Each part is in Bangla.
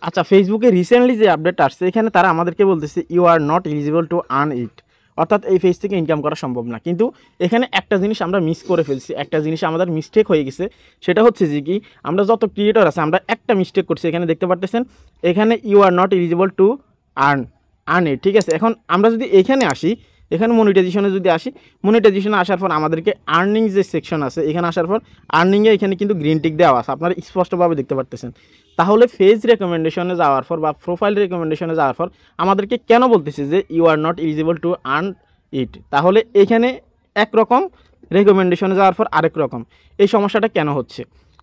আচ্ছা, ফেসবুকে রিসেন্টলি যে আপডেট আসছে এখানে তারা আমাদেরকে বলতেছে you are not eligible to earn it, অর্থাৎ এই পেজ থেকে ইনকাম করা সম্ভব না। কিন্তু এখানে একটা জিনিস আমরা মিস করে ফেলছি, একটা জিনিস আমাদের মিস্টেক হয়ে গেছে। সেটা হচ্ছে যে কি, আমরা যত ক্রিয়েটর আছে আমরা একটা মিস্টেক করছি। এখানে দেখতে পারতেছেন এখানে you are not eligible to earn it, ঠিক আছে। এখন আমরা যদি এখানে আসি, এখানে মনিটাইজেশনে যদি আসি, মনিটাইজেশনে আসার পর আমাদেরকে আর্নিং যে সেকশন আছে এখানে আসার পর আর্নিংয়ে এখানে কিন্তু গ্রিন টিক দেওয়া আছে, আপনারা স্পষ্টভাবে দেখতে পারতেছেন। তাহলে ফেজ রেকমেন্ডেশনে যাওয়ার পর বা প্রোফাইল রেকমেন্ডেশনে যাওয়ার পর আমাদেরকে কেন বলতেছে যে you are not eligible to earn it? তাহলে এখানে একরকম, রেকমেন্ডেশনে যাওয়ার পর আরেক রকম, এই সমস্যাটা কেন হচ্ছে?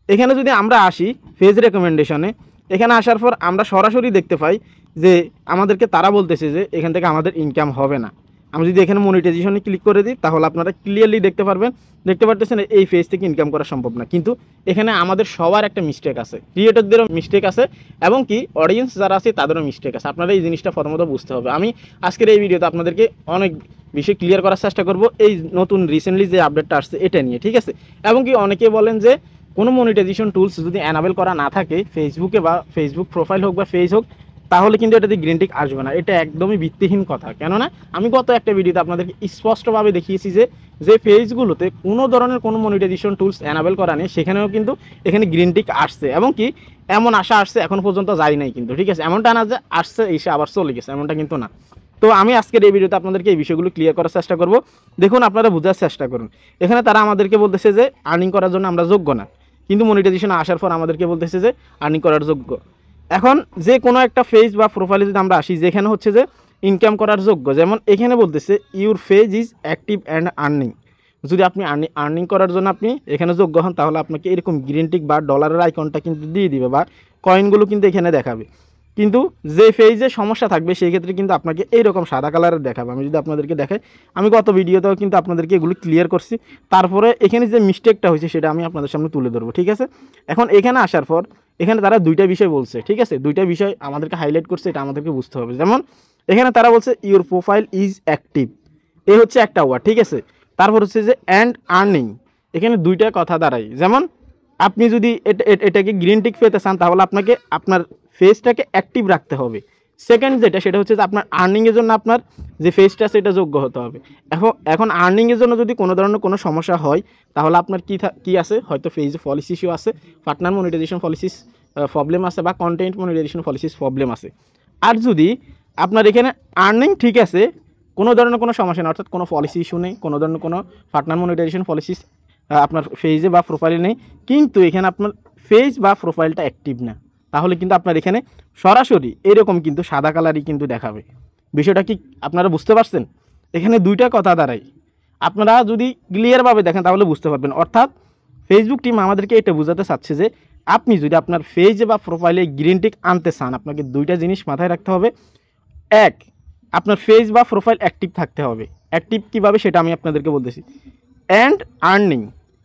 এখানে যদি আমরা আসি ফেজ রেকমেন্ডেশনে, এখানে আসার পর আমরা সরাসরি দেখতে পাই যে আমাদেরকে তারা বলতেছে যে এখান থেকে আমাদের ইনকাম হবে না। আমি যদি এখানে মনিটাইজেশনে ক্লিক করে দিই তাহলে আপনারা ক্লিয়ারলি দেখতে পারতেছেন এই পেজ থেকে ইনকাম করা সম্ভব না। কিন্তু এখানে আমাদের সবার একটা মিস্টেক আছে, ক্রিয়েটরদেরও মিস্টেক আছে এবং কি অডিয়েন্স যারা আছে তাদেরও মিস্টেক আছে। আপনারা এই জিনিসটা প্রথমত বুঝতে হবে। আমি আজকের এই ভিডিওতে আপনাদেরকে অনেক বিষয় ক্লিয়ার করার চেষ্টা করব এই নতুন রিসেন্টলি যে আপডেটটা আসছে এটা নিয়ে, ঠিক আছে। এবং কি অনেকে বলেন যে কোনো মনিটাইজেশন টুলস যদি অ্যানাবেল করা না থাকে ফেসবুকে বা ফেসবুক প্রোফাইল হোক বা পেজ হোক, তাহলে কিন্তু এটাতে গ্রিন টিক আসবে না। এটা একদমই ভিত্তিহীন কথা। কেননা আমি গত একটা ভিডিওতে আপনাদেরকে স্পষ্টভাবে দেখিয়েছি যে পেজগুলোতে কোনো ধরনের কোনো মনিটাইজেশন টুলস অ্যানাবেল করা নেই, সেখানেও কিন্তু এখানে গ্রিন টিক আসছে। এবং কি এমন আশা আসছে এখন পর্যন্ত যায় নাই কিন্তু, ঠিক আছে। এমনটা না যে আসছে এসে আবার চলে গেছে, এমনটা কিন্তু না। তো আমি আজকের এই ভিডিওতে আপনাদেরকে এই বিষয়গুলো ক্লিয়ার করার চেষ্টা করব। দেখুন, আপনারা বোঝার চেষ্টা করুন। এখানে তারা আমাদেরকে বলতেছে যে আর্নিং করার জন্য আমরা যোগ্য না, কিন্তু মনিটাইজেশন আসার পর আমাদেরকে বলতেছে যে আর্নিং করার যোগ্য। এখন যে কোনো একটা পেজ বা প্রোফাইলে যদি আমরা আসি যেখানে হচ্ছে যে ইনকাম করার যোগ্য, যেমন এখানে বলতেছে your page is active and earning. যদি আপনি আর্নিং করার জন্য আপনি এখানে যোগ্য হন তাহলে আপনাকে এরকম গ্রিন টিক বা ডলারের আইকনটা কিন্তু দিয়ে দিবে বা কয়েনগুলো কিন্তু এখানে দেখাবে। কিন্তু যে পেজে সমস্যা থাকবে সেই ক্ষেত্রে কিন্তু আপনাকে এইরকম সাদা কালারের দেখাবে। আমি যদি আপনাদেরকে দেখাই, আমি গত ভিডিওতেও কিন্তু আপনাদেরকে এগুলো ক্লিয়ার করছি। তারপরে এখানে যে মিস্টেকটা হয়েছে সেটা আমি আপনাদের সামনে তুলে ধরবো, ঠিক আছে। এখন এখানে আসার পর এখানে তারা দুইটা বিষয় বলছে, ঠিক আছে। দুইটা বিষয় আমাদেরকে হাইলাইট করছে, এটা আমাদেরকে বুঝতে হবে। যেমন এখানে তারা বলছে ইউর প্রোফাইল ইজ অ্যাক্টিভ, এ হচ্ছে একটা ওয়ার্ড, ঠিক আছে। তারপর হচ্ছে যে অ্যান্ড আর্নিং, এখানে দুইটা কথা দাঁড়ায়। যেমন আপনি যদি এটাকে গ্রিন টিক পেতে চান তাহলে আপনাকে আপনার ফেসটাকে অ্যাক্টিভ রাখতে হবে। সেকেন্ড সেটা হচ্ছে যে আপনার আর্নিংয়ের জন্য আপনার যে ফেসটা আছে এটা যোগ্য হতে হবে। এখন আর্নিংয়ের জন্য যদি কোনো ধরনের কোনো সমস্যা হয় তাহলে আপনার কি আছে, হয়তো ফেজে পলিসি ইস্যু আছে, পার্টনার মনিটাইজেশন পলিসিস প্রবলেম আছে বা কন্টেন্ট মনিটাইজেশন পলিসিস প্রবলেম আছে। আর যদি আপনার এখানে আর্নিং ঠিক আছে, কোনো ধরনের কোনো সমস্যা নেই, অর্থাৎ কোনো পলিসি ইস্যু নেই, কোনো ধরনের কোনো পার্টনার মনিটাইজেশন পলিসিস আপনার পেজে বা প্রোফাইলে নেই, কিন্তু এখানে আপনার পেজ বা প্রোফাইলটা অ্যাক্টিভ না, তাহলে কিন্তু আপনার এখানে সরাসরি এরকম কিন্তু সাদা কালারই কিন্তু দেখাবে। বিষয়টা কি আপনারা বুঝতে পারছেন? এখানে দুইটা কথা দাঁড়ায়, আপনারা যদি ক্লিয়ারভাবে দেখেন তাহলে বুঝতে পারবেন। অর্থাৎ ফেসবুক টিম আমাদেরকে এটা বোঝাতে চাচ্ছে যে আপনি যদি আপনার পেজে বা প্রোফাইলে গ্রিন টিক আনতে চান আপনাকে দুইটা জিনিস মাথায় রাখতে হবে। এক, আপনার পেজ বা প্রোফাইল অ্যাক্টিভ থাকতে হবে। অ্যাক্টিভ কীভাবে সেটা আমি আপনাদেরকে বলতেছি। অ্যান্ড আর্নিং,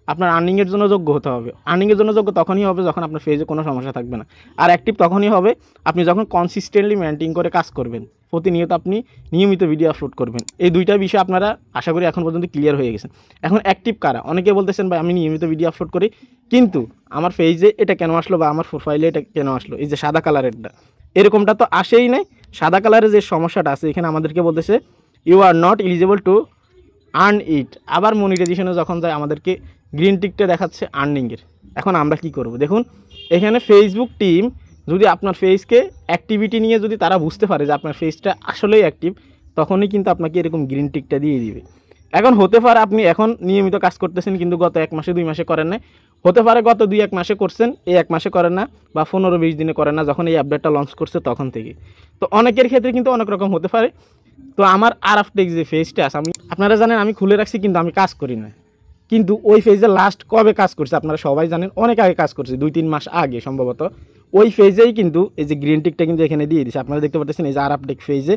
আপনার আর্নিংয়ের জন্য যোগ্য হতে হবে। আর্নিংয়ের জন্য যোগ্য তখনই হবে যখন আপনার পেজে কোনো সমস্যা থাকবে না। আর অ্যাক্টিভ তখনই হবে আপনি যখন কনসিস্টেন্টলি মেনটেন করে কাজ করবেন, প্রতিনিয়ত আপনি নিয়মিত ভিডিও আপলোড করবেন। এই দুইটা বিষয় আপনারা আশা করি এখন পর্যন্ত ক্লিয়ার হয়ে গেছেন। এখন অ্যাক্টিভ কারা? অনেকে বলতেছেন ভাই আমি নিয়মিত ভিডিও আপলোড করি কিন্তু আমার পেজে এটা কেন আসলো বা আমার প্রোফাইলে এটা কেন আসলো, এই যে সাদা কালারেরটা, এরকমটা তো আসেই নাই। সাদা কালারের যে সমস্যাটা আছে এখানে আমাদেরকে বলতেছে you are not eligible to earn it. আবার মনিটাইজেশনে যখন যায় আমাদেরকে গ্রিন টিকটা দেখাচ্ছে আর্নিংয়ের। এখন আমরা কি করব? দেখুন, এখানে ফেসবুক টিম যদি আপনার ফেসকে অ্যাক্টিভিটি নিয়ে যদি তারা বুঝতে পারে যে আপনার ফেসটা আসলেই অ্যাক্টিভ, তখনই কিন্তু আপনাকে এরকম গ্রিন টিকটা দিয়ে দিবে। এখন হতে পারে আপনি এখন নিয়মিত কাজ করতেছেন কিন্তু গত 1 মাসে 2 মাসে করেন না, হতে পারে গত 2-1 মাসে করছেন, এই 1 মাসে করেন না বা 15-20 দিনে করেন না, যখন এই আপডেটটা লঞ্চ করছে তখন থেকে। তো অনেকের ক্ষেত্রে কিন্তু অনেক রকম হতে পারে। তো আমার আরআফটেক যে পেজটা আছে, আমি আপনারা জানেন আমি খুলে রাখছি কিন্তু আমি কাজ করি না। কিন্তু ওই পেজে লাস্ট কবে কাজ করছে আপনারা সবাই জানেন, অনেক আগে কাজ করছে, 2-3 মাস আগে সম্ভবত। ওই পেজেই কিন্তু এই যে গ্রিন টিকটা কিন্তু এখানে দিয়ে দিছে। আপনারা দেখতে পাচ্ছেন এই যে আরআফটেক পেজে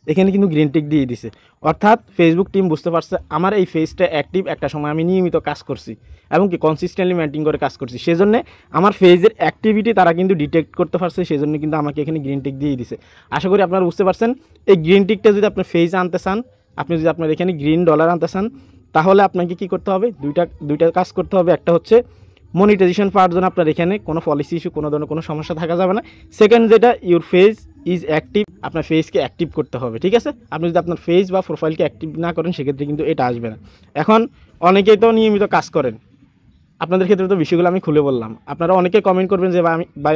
এখানে কিন্তু গ্রিন টিক দিয়ে দিছে। অর্থাৎ ফেসবুক টিম বুঝতে পারছে আমার এই পেজটা অ্যাক্টিভ, একটা সময় আমি নিয়মিত কাজ করছি এবং কি কনসিস্টেন্টলি মেনটেন করে কাজ করছি, সেজন্য আমার পেজের অ্যাক্টিভিটি তারা কিন্তু ডিটেক্ট করতে পারছে, সেজন্য কিন্তু আমাকে এখানে গ্রিন টিক দিয়ে দিছে। আশা করি আপনারা বুঝতে পারছেন। এই গ্রিন টিকটা যদি আপনার পেজে আনতে চান, আপনি যদি আপনার এখানে গ্রিন ডলার আনতে চান, তাহলে আপনাকে কি করতে হবে? দুইটা কাজ করতে হবে। একটা হচ্ছে মনিটাইজেশন পাওয়ার জন্য আপনার এখানে কোনো পলিসি ইস্যু, কোনো ধরনের কোনো সমস্যা থাকা যাবে না। সেকেন্ড যেটা, ইউর ফেজ ইজ অ্যাক্টিভ, আপনার ফেজকে অ্যাক্টিভ করতে হবে, ঠিক আছে। আপনি যদি আপনার ফেজ বা প্রোফাইলকে অ্যাক্টিভ না করেন সেক্ষেত্রে কিন্তু এটা আসবে না। এখন অনেকেই তো নিয়মিত কাজ করেন, আপনাদের ক্ষেত্রে তো বিষয়গুলো আমি খুলে বললাম। আপনারা অনেকে কমেন্ট করবেন যে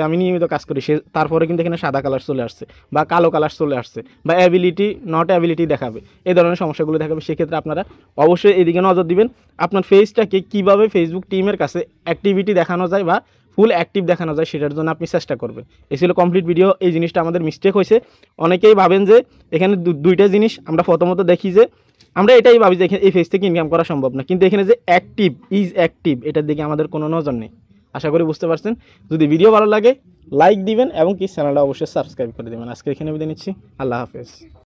আমি নিয়মিত কাজ করি, সে তারপরে কিন্তু এখানে সাদা কালার চলে আসছে বা কালো কালার চলে আসছে বা অ্যাবিলিটি নট অ্যাবিলিটি দেখাবে, এই ধরনের সমস্যাগুলো দেখাবে। সেক্ষেত্রে আপনারা অবশ্যই এদিকে নজর দিবেন, আপনার ফেজটাকে কীভাবে ফেসবুক টিমের কাছে অ্যাক্টিভিটি দেখানো যায় বা ফুল অ্যাক্টিভ দেখানো যায় সেটার জন্য আপনি চেষ্টা করবেন। এই ছিল কমপ্লিট ভিডিও। এই জিনিসটা আমাদের মিস্টেক হয়েছে। অনেকেই ভাবেন যে এখানে দুইটা জিনিস আমরা প্রথমত দেখি যে আমরা এটাই ভাবি যে এই ফেজ থেকে ইনকাম করা সম্ভব না, কিন্তু এখানে যে অ্যাক্টিভ ইজ অ্যাক্টিভ এটার দিকে আমাদের কোনো নজর নেই। আশা করি বুঝতে পারছেন। যদি ভিডিও ভালো লাগে লাইক দিবেন এবং কি চ্যানেলটা অবশ্যই সাবস্ক্রাইব করে দেবেন। আজকে এখানে বিদায় নিচ্ছি। আল্লাহ হাফেজ।